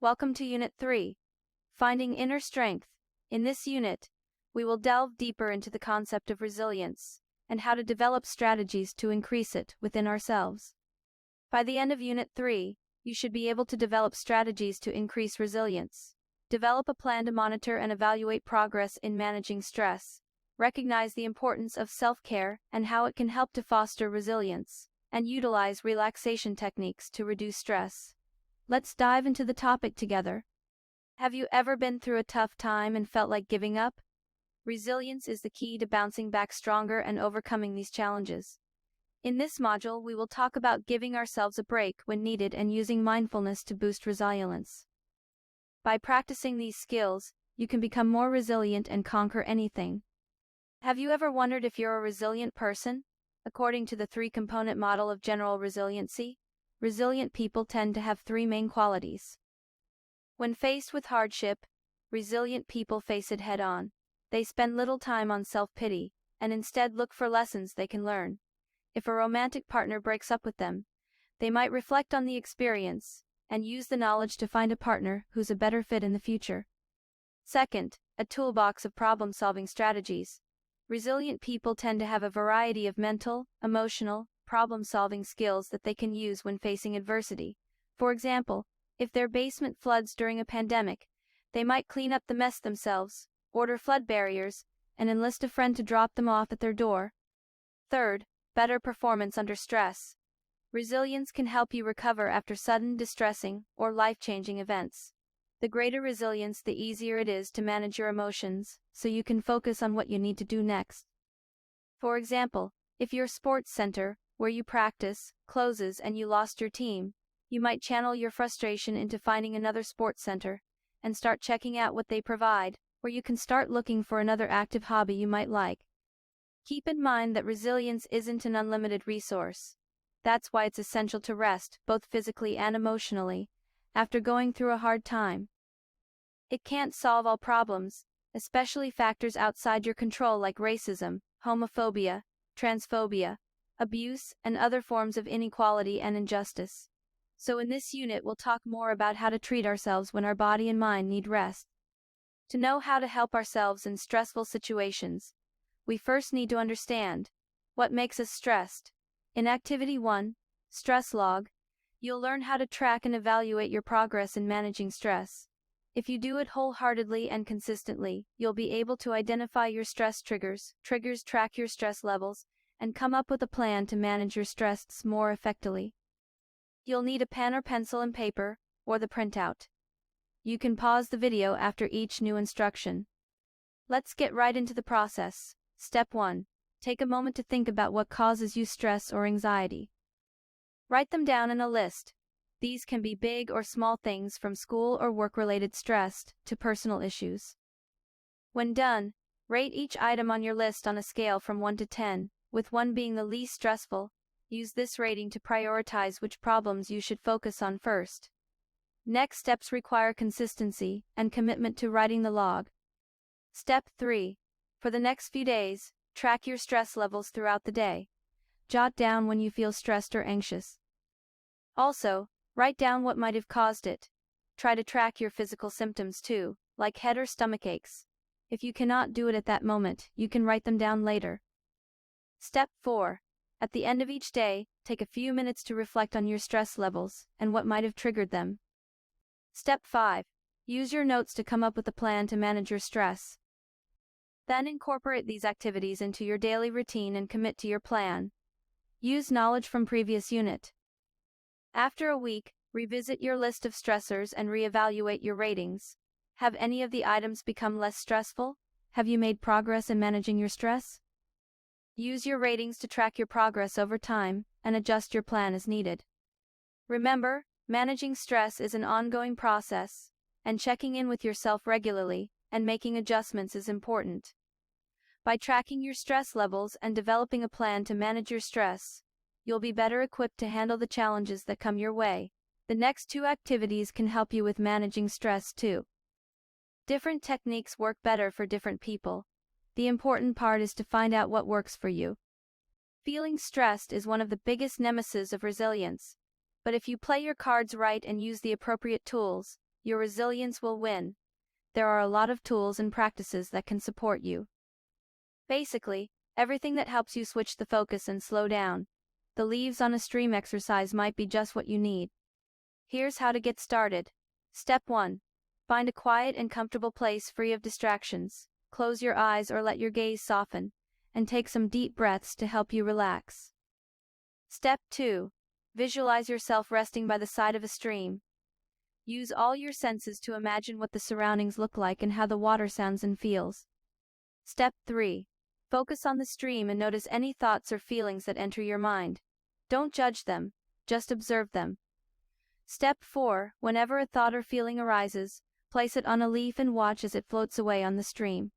Welcome to Unit 3, Finding Inner Strength. In this unit, we will delve deeper into the concept of resilience and how to develop strategies to increase it within ourselves. By the end of Unit 3, you should be able to develop strategies to increase resilience. Develop a plan to monitor and evaluate progress in managing stress. Recognize the importance of self-care and how it can help to foster resilience, and utilize relaxation techniques to reduce stress. Let's dive into the topic together. Have you ever been through a tough time and felt like giving up? Resilience is the key to bouncing back stronger and overcoming these challenges. In this module, we will talk about giving ourselves a break when needed and using mindfulness to boost resilience. By practicing these skills, you can become more resilient and conquer anything. Have you ever wondered if you're a resilient person? According to the three-component model of general resiliency, resilient people tend to have three main qualities. When faced with hardship, resilient people face it head-on. They spend little time on self-pity, and instead look for lessons they can learn. If a romantic partner breaks up with them, they might reflect on the experience and use the knowledge to find a partner who's a better fit in the future. Second, a toolbox of problem-solving strategies. Resilient people tend to have a variety of mental, emotional, problem-solving skills that they can use when facing adversity. For example, if their basement floods during a pandemic, they might clean up the mess themselves, order flood barriers, and enlist a friend to drop them off at their door. Third, better performance under stress. Resilience can help you recover after sudden, distressing, or life-changing events. The greater resilience, the easier it is to manage your emotions, so you can focus on what you need to do next. For example, if your sports center, where you practice, closes and you lost your team, you might channel your frustration into finding another sports center and start checking out what they provide, or you can start looking for another active hobby you might like. Keep in mind that resilience isn't an unlimited resource. That's why it's essential to rest, both physically and emotionally, after going through a hard time. It can't solve all problems, especially factors outside your control like racism, homophobia, transphobia, abuse, and other forms of inequality and injustice. So in this unit, we'll talk more about how to treat ourselves when our body and mind need rest. To know how to help ourselves in stressful situations, we first need to understand what makes us stressed. In Activity 1, Stress Log, you'll learn how to track and evaluate your progress in managing stress. If you do it wholeheartedly and consistently, you'll be able to identify your stress triggers, track your stress levels, and come up with a plan to manage your stress more effectively. You'll need a pen or pencil and paper, or the printout. You can pause the video after each new instruction. Let's get right into the process. Step 1. Take a moment to think about what causes you stress or anxiety. Write them down in a list. These can be big or small things from school or work-related stress to personal issues. When done, rate each item on your list on a scale from 1 to 10, with 1 being the least stressful. Use this rating to prioritize which problems you should focus on first. Next steps require consistency and commitment to writing the log. Step 3. For the next few days, track your stress levels throughout the day. Jot down when you feel stressed or anxious. Also, write down what might have caused it. Try to track your physical symptoms too, like head or stomach aches. If you cannot do it at that moment, you can write them down later. Step 4. At the end of each day, take a few minutes to reflect on your stress levels and what might have triggered them. Step 5. Use your notes to come up with a plan to manage your stress. Then incorporate these activities into your daily routine and commit to your plan. Use knowledge from previous unit. After a week, revisit your list of stressors and reevaluate your ratings. Have any of the items become less stressful? Have you made progress in managing your stress? Use your ratings to track your progress over time and adjust your plan as needed. Remember, managing stress is an ongoing process, and checking in with yourself regularly and making adjustments is important. By tracking your stress levels and developing a plan to manage your stress, you'll be better equipped to handle the challenges that come your way. The next 2 activities can help you with managing stress too. Different techniques work better for different people. The important part is to find out what works for you. Feeling stressed is one of the biggest nemesis of resilience, but if you play your cards right and use the appropriate tools, your resilience will win. There are a lot of tools and practices that can support you. Basically, everything that helps you switch the focus and slow down. The leaves on a stream exercise might be just what you need. Here's how to get started. Step 1. Find a quiet and comfortable place free of distractions. Close your eyes or let your gaze soften, and take some deep breaths to help you relax. Step 2. Visualize yourself resting by the side of a stream. Use all your senses to imagine what the surroundings look like and how the water sounds and feels. Step 3. Focus on the stream and notice any thoughts or feelings that enter your mind. Don't judge them, just observe them. Step 4. Whenever a thought or feeling arises, place it on a leaf and watch as it floats away on the stream.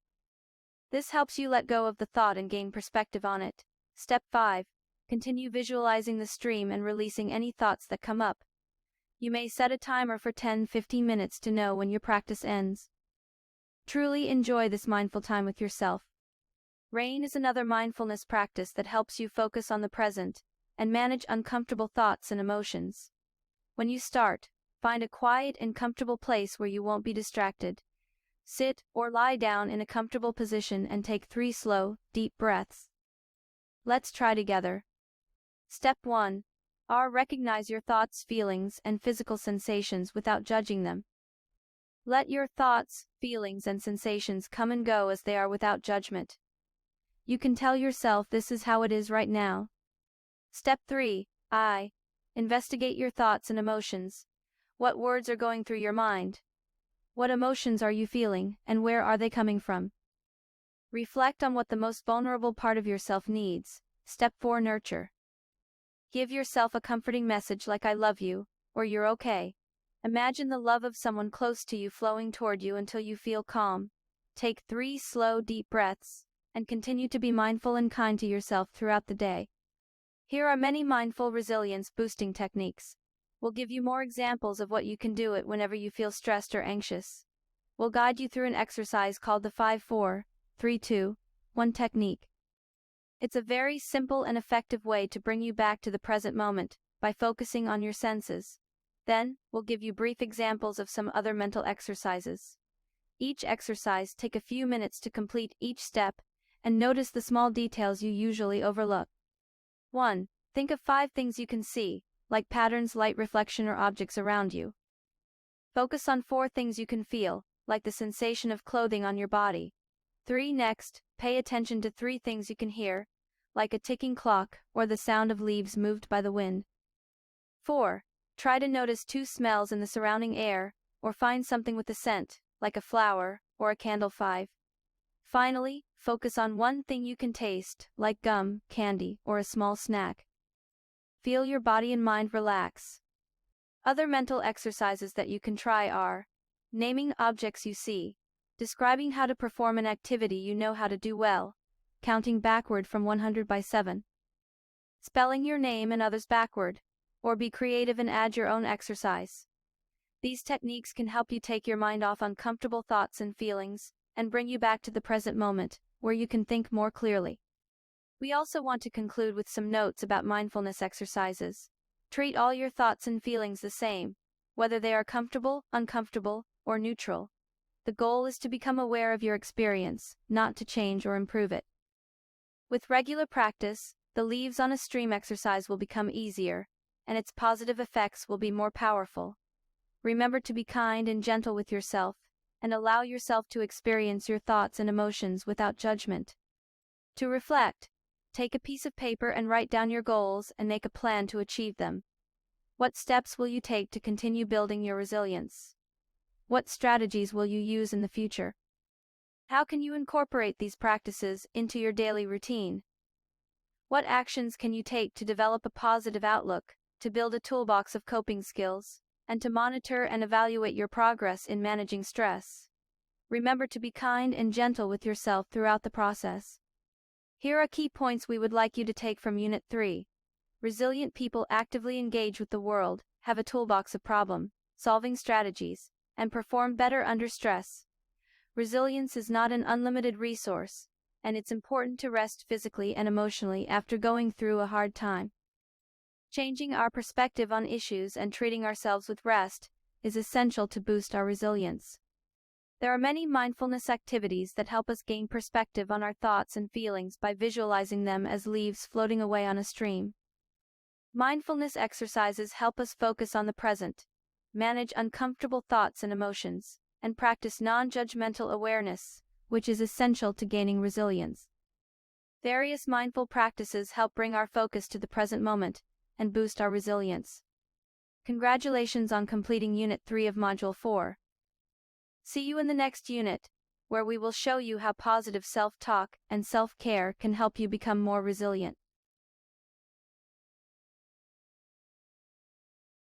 This helps you let go of the thought and gain perspective on it. Step 5. Continue visualizing the stream and releasing any thoughts that come up. You may set a timer for 10-15 minutes to know when your practice ends. Truly enjoy this mindful time with yourself. Rain is another mindfulness practice that helps you focus on the present and manage uncomfortable thoughts and emotions. When you start, find a quiet and comfortable place where you won't be distracted. Sit or lie down in a comfortable position and take 3 slow, deep breaths. Let's try together. Step 1. Recognize your thoughts, feelings, and physical sensations without judging them. Let your thoughts, feelings, and sensations come and go as they are without judgment. You can tell yourself this is how it is right now. Step 3. Investigate your thoughts and emotions. What words are going through your mind? What emotions are you feeling, and where are they coming from? Reflect on what the most vulnerable part of yourself needs. Step 4. Nurture. Give yourself a comforting message like "I love you," or "You're okay." Imagine the love of someone close to you flowing toward you until you feel calm. Take 3 slow, deep breaths, and continue to be mindful and kind to yourself throughout the day. Here are many mindful resilience-boosting techniques. We'll give you more examples of what you can do it whenever you feel stressed or anxious. We'll guide you through an exercise called the 5-4-3-2-1 technique. It's a very simple and effective way to bring you back to the present moment by focusing on your senses. Then, we'll give you brief examples of some other mental exercises. Each exercise take a few minutes to complete each step, and notice the small details you usually overlook. 1. Think of 5 things you can see, like patterns, light, reflection, or objects around you. Focus on 4 things you can feel, like the sensation of clothing on your body. 3. Next, pay attention to 3 things you can hear, like a ticking clock or the sound of leaves moved by the wind. 4. Try to notice 2 smells in the surrounding air, or find something with a scent, like a flower or a candle. 5. Finally, focus on 1 thing you can taste, like gum, candy, or a small snack. Feel your body and mind relax. Other mental exercises that you can try are naming objects you see, describing how to perform an activity you know how to do well, counting backward from 100 by 7, spelling your name and others backward, or be creative and add your own exercise. These techniques can help you take your mind off uncomfortable thoughts and feelings, and bring you back to the present moment, where you can think more clearly. We also want to conclude with some notes about mindfulness exercises. Treat all your thoughts and feelings the same, whether they are comfortable, uncomfortable, or neutral. The goal is to become aware of your experience, not to change or improve it. With regular practice, the leaves on a stream exercise will become easier, and its positive effects will be more powerful. Remember to be kind and gentle with yourself, and allow yourself to experience your thoughts and emotions without judgment. To reflect, take a piece of paper and write down your goals and make a plan to achieve them. What steps will you take to continue building your resilience? What strategies will you use in the future? How can you incorporate these practices into your daily routine? What actions can you take to develop a positive outlook, to build a toolbox of coping skills, and to monitor and evaluate your progress in managing stress? Remember to be kind and gentle with yourself throughout the process. Here are key points we would like you to take from Unit 3. Resilient people actively engage with the world, have a toolbox of problem-solving strategies, and perform better under stress. Resilience is not an unlimited resource, and it's important to rest physically and emotionally after going through a hard time. Changing our perspective on issues and treating ourselves with rest, is essential to boost our resilience. There are many mindfulness activities that help us gain perspective on our thoughts and feelings by visualizing them as leaves floating away on a stream. Mindfulness exercises help us focus on the present, manage uncomfortable thoughts and emotions, and practice non-judgmental awareness, which is essential to gaining resilience. Various mindful practices help bring our focus to the present moment and boost our resilience. Congratulations on completing Unit 3 of Module 4. See you in the next unit, where we will show you how positive self-talk and self-care can help you become more resilient.